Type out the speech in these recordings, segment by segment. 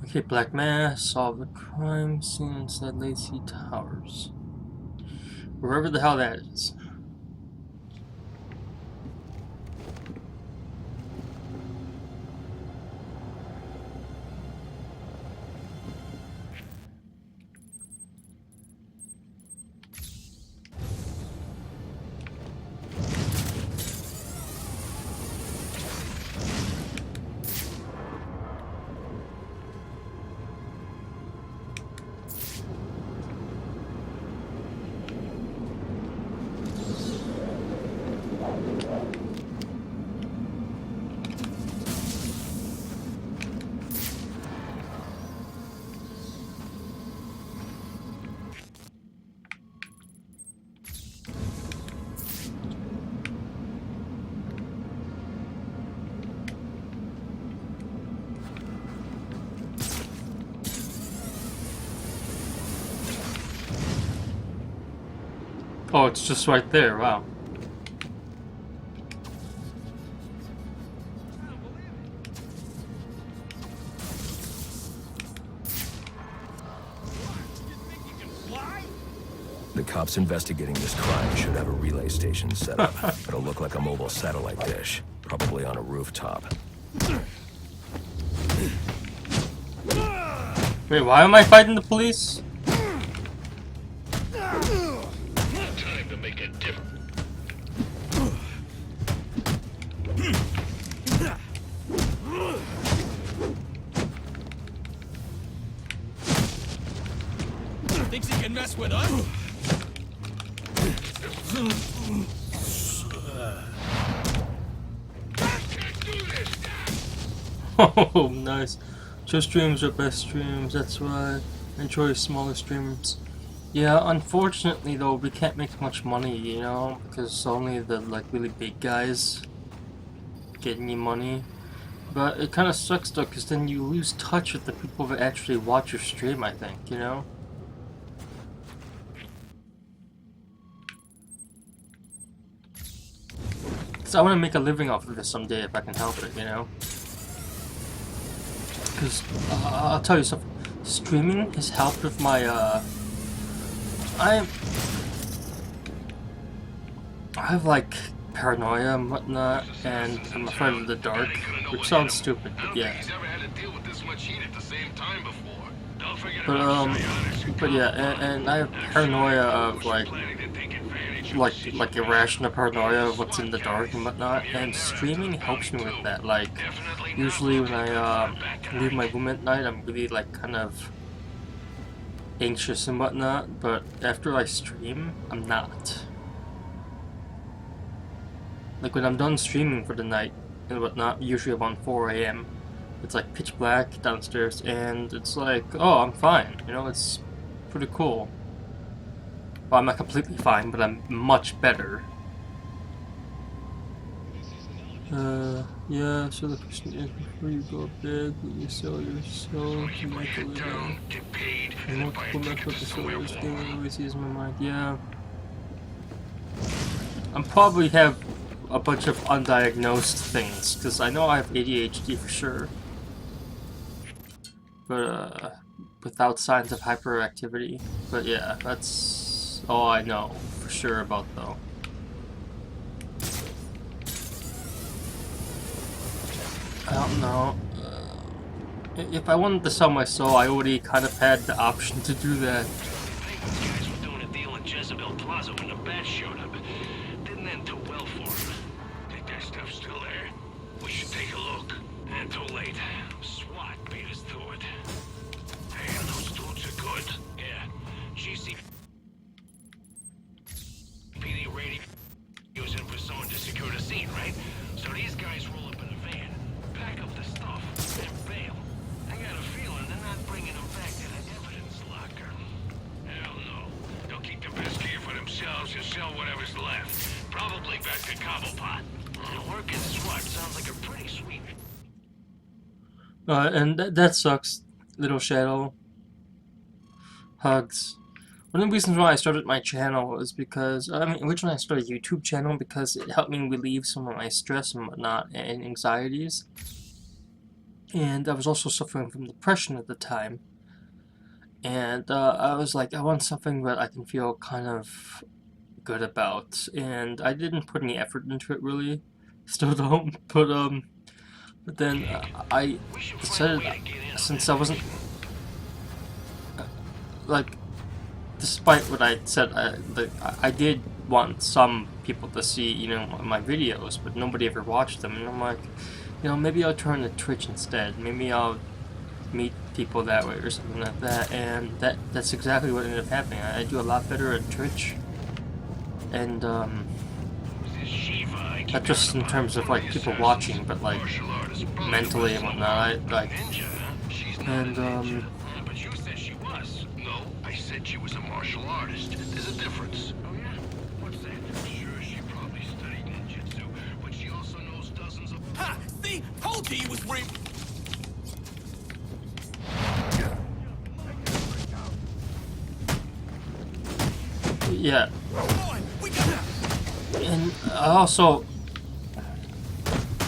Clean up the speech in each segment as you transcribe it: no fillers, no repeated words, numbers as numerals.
Okay, Black Mass, solve the crime scene inside Lacey Towers. Wherever the hell that is. Oh, it's just right there, wow. The cops investigating this crime should have a relay station set up. It'll look like a mobile satellite dish, probably on a rooftop. Wait, why am I fighting the police? Time to make a difference. Thinks he can mess with us? Oh, nice. Just streams are best streams, that's right. Enjoy smaller streams. Yeah, unfortunately though, we can't make much money, you know, because only the like really big guys get any money. But it kind of sucks though, because then you lose touch with the people that actually watch your stream, I think, you know? Because I want to make a living off of this someday if I can help it, you know? Because I'll tell you something, streaming has helped with my, I have like paranoia and whatnot, and I'm afraid of the dark, which sounds stupid, but yeah. But yeah, and I have paranoia of like irrational paranoia of what's in the dark and whatnot, and streaming helps me with that. Like, usually when I leave my room at night, I'm really like kind of anxious and whatnot, but after I stream, I'm not. Like when I'm done streaming for the night and whatnot, usually around 4 AM, it's like pitch black downstairs, and it's like, oh, I'm fine, you know, it's pretty cool. Well, I'm not completely fine, but I'm much better. Yeah, so the question is, before you go to bed, will you sell your soul to make a living? And multiple medical disorders, daily always is my mind, yeah. I probably have a bunch of undiagnosed things, because I know I have ADHD for sure. But, without signs of hyperactivity. But yeah, that's all I know for sure about though. I don't know. If I wanted to sell my soul, I already kind of had the option to do that. Those guys were doing a deal in Jezebel Plaza when the bats showed up. Didn't end too well for them. Think that stuff's still there? We should take a look. And too late. SWAT beat us to it. Damn, those dudes are good. Yeah. GC PD radio using for someone to secure the scene, right? So these guys roll up in a van, pack up the stuff, and bail. I got a feeling they're not bringing them back to the evidence locker. Hell no. They'll keep the best gear for themselves and sell whatever's left. Probably back to Cobblepot. Working SWAT sounds like a pretty sweet... And that sucks, Little Shadow. Hugs. One of the reasons why I started my channel was because, I mean, originally I started a YouTube channel because it helped me relieve some of my stress and whatnot and anxieties. and I was also suffering from depression at the time. And I was like, I want something that I can feel kind of good about, and I didn't put any effort into it really. Still don't. But then I We should find a decided, way to get in on since that I wasn't thing. like, despite what I said, I did want some people to see, my videos, but nobody ever watched them, and I'm like, maybe I'll turn to Twitch instead. Maybe I'll meet people that way or something like that, and that's exactly what ended up happening. I do a lot better at Twitch, and This Shiva I keep not just in hearing terms about, of one like the people assassins, watching, but like martial artist, probably mentally and some whatnot. I like, ninja, huh? She's not and a ninja. But you said she was. No, I said she was a martial artist. There's a difference. Oh yeah? What's that? Sure, she probably studied ninjutsu, but she also knows dozens of... Ha! See? Told you he was real. yeah, Boy, we gotta. and I also.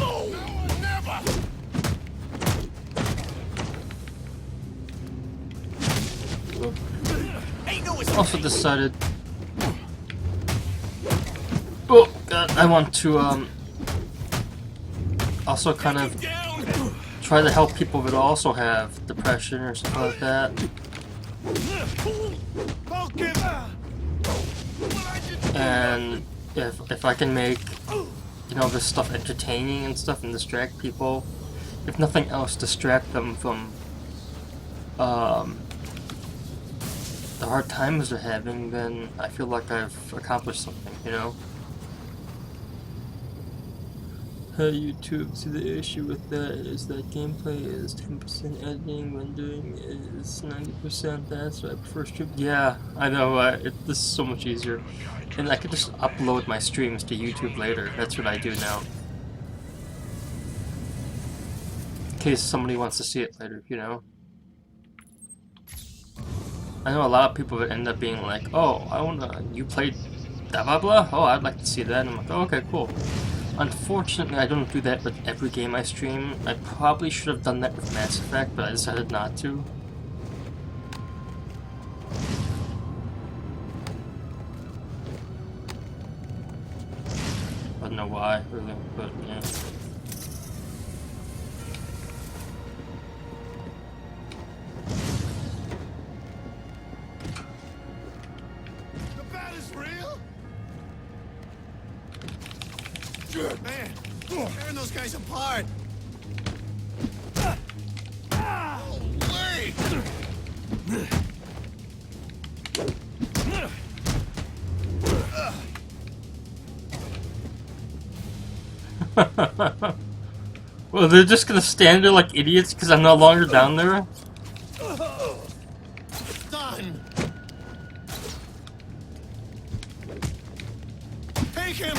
No, never. Ain't no escape. Also decided. Oh God, I want to also kind of Down. try to help people that also have depression or something like that. And if I can make this stuff entertaining and stuff and distract people, if nothing else, distract them from the hard times they're having, then I feel like I've accomplished something, Hey YouTube, see the issue with that is that gameplay is 10% editing, rendering is 90%, that's why I prefer stream. Yeah, I know, this is so much easier. And I could just upload my streams to YouTube later, that's what I do now. In case somebody wants to see it later, I know a lot of people that end up being like, oh, you played blah blah blah? Oh, I'd like to see that. And I'm like, oh, okay, cool. Unfortunately, I don't do that with every game I stream. I probably should have done that with Mass Effect, but I decided not to. I don't know why, really, but yeah. The bat is real? Man, tearing those guys apart. Holy! Well, they're just gonna stand there like idiots because I'm no longer down there? Done. Take him.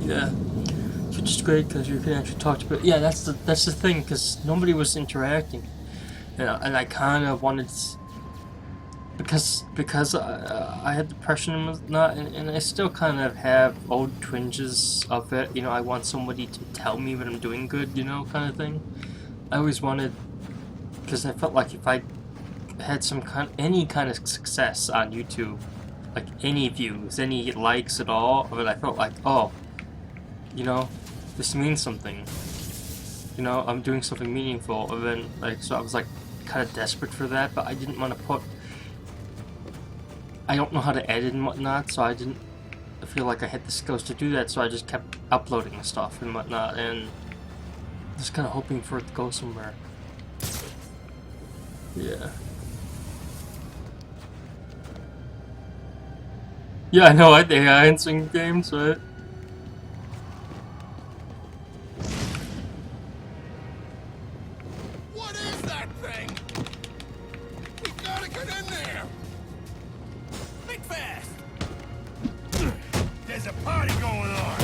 Yeah, which is great because you can actually talk to people. Yeah, that's the thing, because nobody was interacting, and I kind of wanted because I had depression and whatnot, and I still kind of have old twinges of it. I want somebody to tell me that I'm doing good, kind of thing. I always wanted, because I felt like if I had any kind of success on YouTube, like any views, any likes at all, but I felt like, oh, this means something. I'm doing something meaningful. And then, so I was like kind of desperate for that, but I didn't want to put. I don't know how to edit and whatnot, so I didn't feel like I had the skills to do that. So I just kept uploading stuff and whatnot, and just kind of hoping for it to go somewhere. Yeah. Yeah, I know, right? The AI in some games, right? What is that thing? We gotta get in there. Think fast. There's a party going on.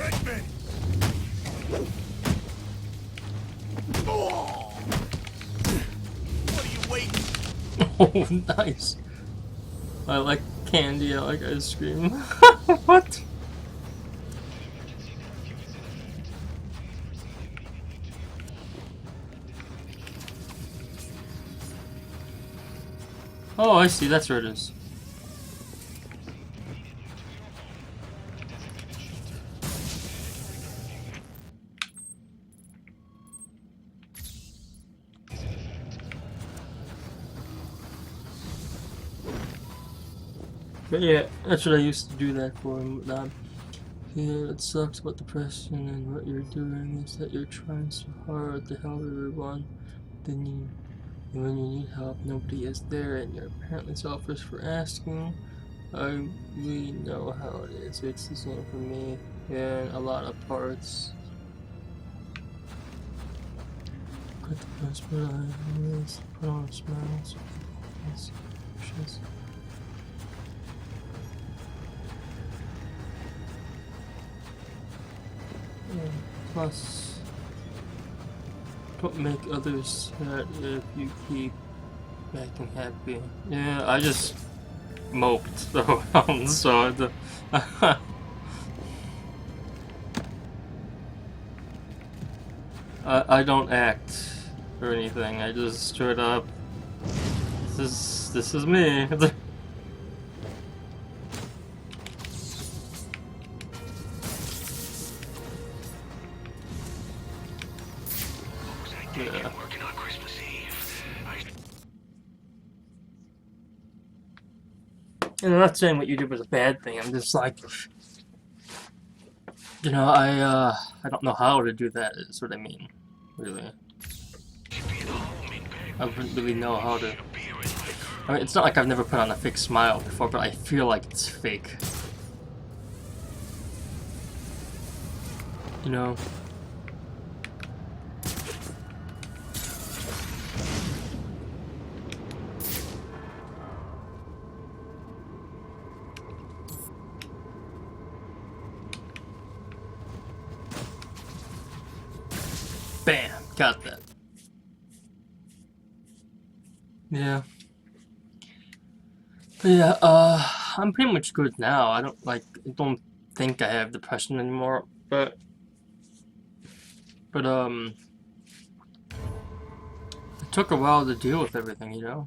Venkman! Oh! What are you waiting? Oh, nice. I like candy, I like ice cream. What? Oh, I see, that's where it is. But yeah, that's what I used to do that for him. Yeah, it sucks about depression and what you're doing is that you're trying so hard to help everyone. Then you, and when you need help, nobody is there, and you're apparently selfish for asking. I really know how it is. It's the same for me in a lot of parts. Cut the best part I is put on a smile so people can see emotions. Yeah. Plus, don't make others sad if you keep acting happy. Yeah, I just moped around, so I don't act or anything. I just straight up. This is me. Yeah. Working on Christmas Eve. And I'm not saying what you did was a bad thing. I'm just like, you know, I don't know how to do that. Is what I mean, really. I wouldn't really know how to. I mean, it's not like I've never put on a fake smile before, but I feel like it's fake. You know. Bam! Got that. Yeah. But yeah, I'm pretty much good now. I don't think I have depression anymore, but it took a while to deal with everything, you know?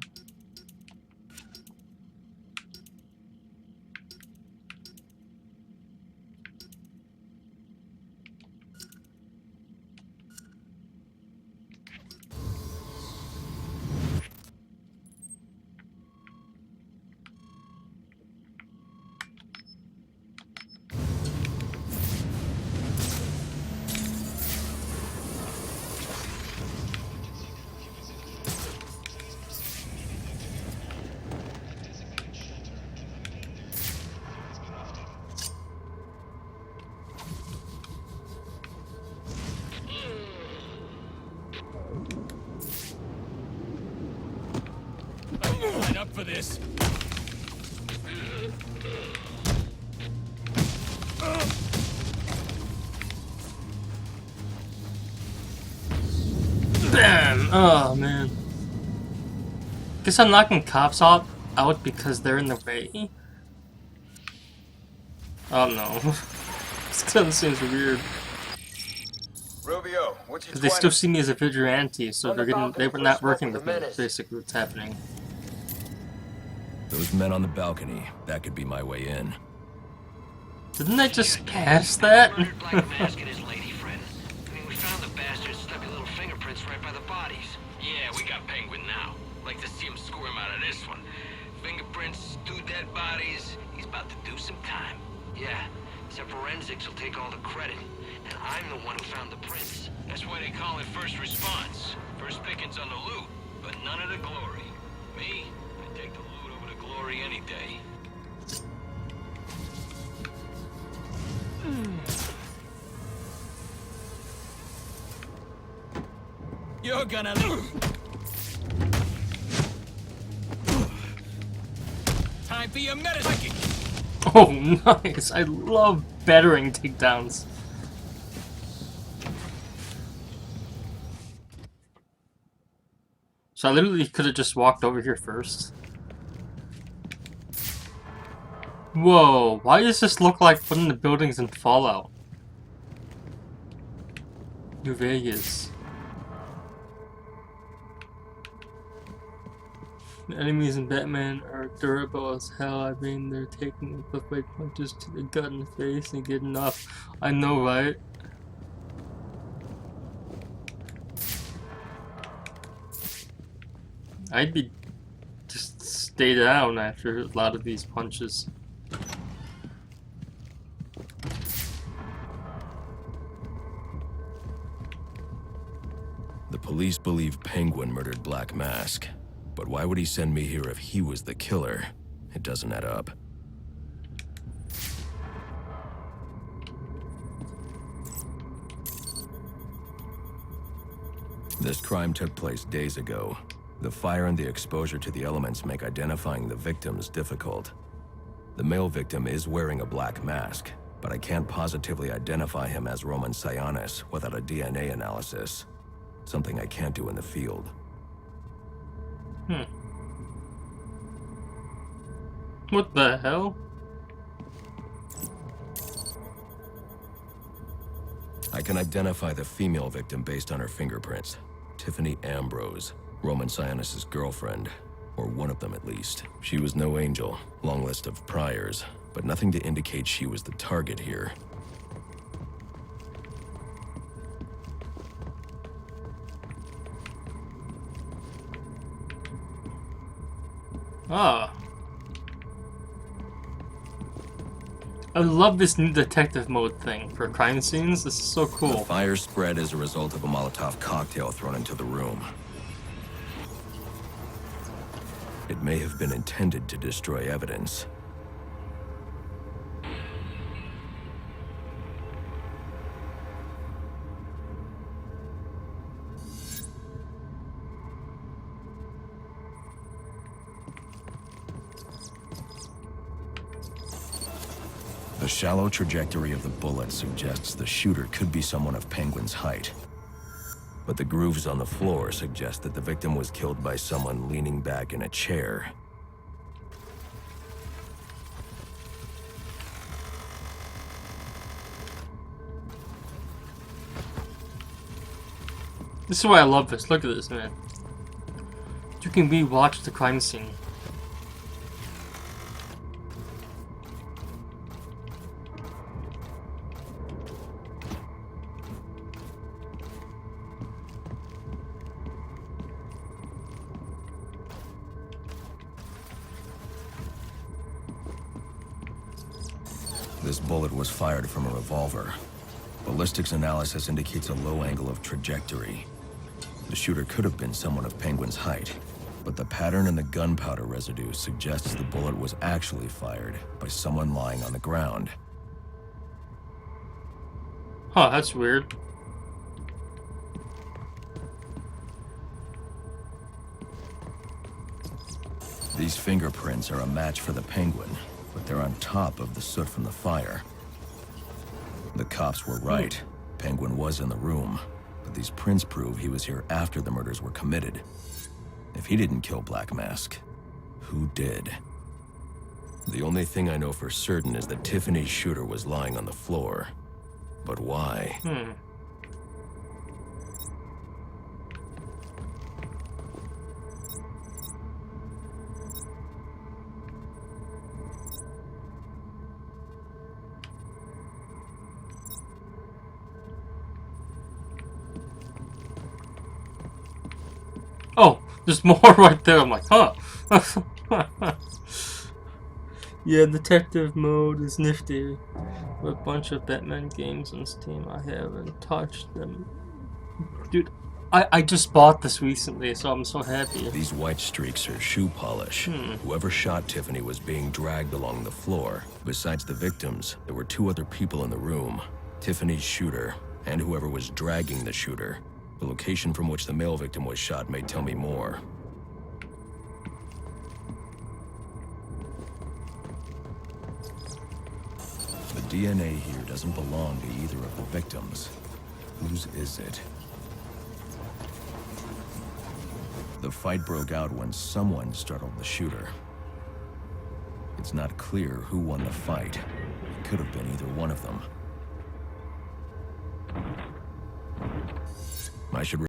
Line up for this. Bam! Oh man. Guess I'm knocking cops out because they're in the way. Oh no. This kind of seems weird. Rubio, what's your Because they still see me as a vigilante, so they were not working with me. Basically, what's happening. Those men on the balcony, that could be my way in. Didn't I just pass that? Murdered Black Mask and his lady friend. I mean, we found the bastard's stubby little fingerprints right by the bodies. Yeah, we got Penguin now. Like to see him squirm out of this one. Fingerprints, 2 dead bodies. He's about to do some time. Yeah, except forensics will take all the credit. And I'm the one who found the prints. That's why they call it first response. First pickings on the loot, but none of the glory. Me, I take the loot over the glory any day. You're gonna time for your medicine. Oh, nice! I love battering takedowns. So I literally could have just walked over here first. Whoa, why does this look like one of the buildings in Fallout? New Vegas. The enemies in Batman are durable as hell. I mean, they're taking the big punches to the gut in the face and getting off. I know, right? I'd be just stay down after a lot of these punches. The police believe Penguin murdered Black Mask. But why would he send me here if he was the killer? It doesn't add up. This crime took place days ago. The fire and the exposure to the elements make identifying the victims difficult. The male victim is wearing a black mask, but I can't positively identify him as Roman Sionis without a DNA analysis. Something I can't do in the field. What the hell? I can identify the female victim based on her fingerprints. Tiffany Ambrose, Roman Sionis' girlfriend, or one of them at least. She was no angel, long list of priors, but nothing to indicate she was the target here. Ah. I love this new detective mode thing for crime scenes. This is so The cool. fire spread as a result of a Molotov cocktail thrown into the room. It may have been intended to destroy evidence. The shallow trajectory of the bullet suggests the shooter could be someone of Penguin's height. But the grooves on the floor suggest that the victim was killed by someone leaning back in a chair. This is why I love this. Look at this, man. You can re-watch the crime scene. This bullet was fired from a revolver. Ballistics analysis indicates a low angle of trajectory. The shooter could have been someone of Penguin's height, but the pattern in the gunpowder residue suggests the bullet was actually fired by someone lying on the ground. Huh, that's weird. These fingerprints are a match for the Penguin, but they're on top of the soot from the fire. The cops were right. Penguin was in the room, but these prints prove he was here after the murders were committed. If he didn't kill Black Mask, who did? The only thing I know for certain is that Tiffany's shooter was lying on the floor. But why? Oh, there's more right there. I'm like, huh. Yeah, detective mode is nifty. A bunch of Batman games on Steam. I haven't touched them. Dude, I just bought this recently, so I'm so happy. These white streaks are shoe polish. Whoever shot Tiffany was being dragged along the floor. Besides the victims, there were two other people in the room. Tiffany's shooter, and whoever was dragging the shooter. The location from which the male victim was shot may tell me more. The DNA here doesn't belong to either of the victims. Whose is it? The fight broke out when someone startled the shooter. It's not clear who won the fight. It could have been either one of them. I should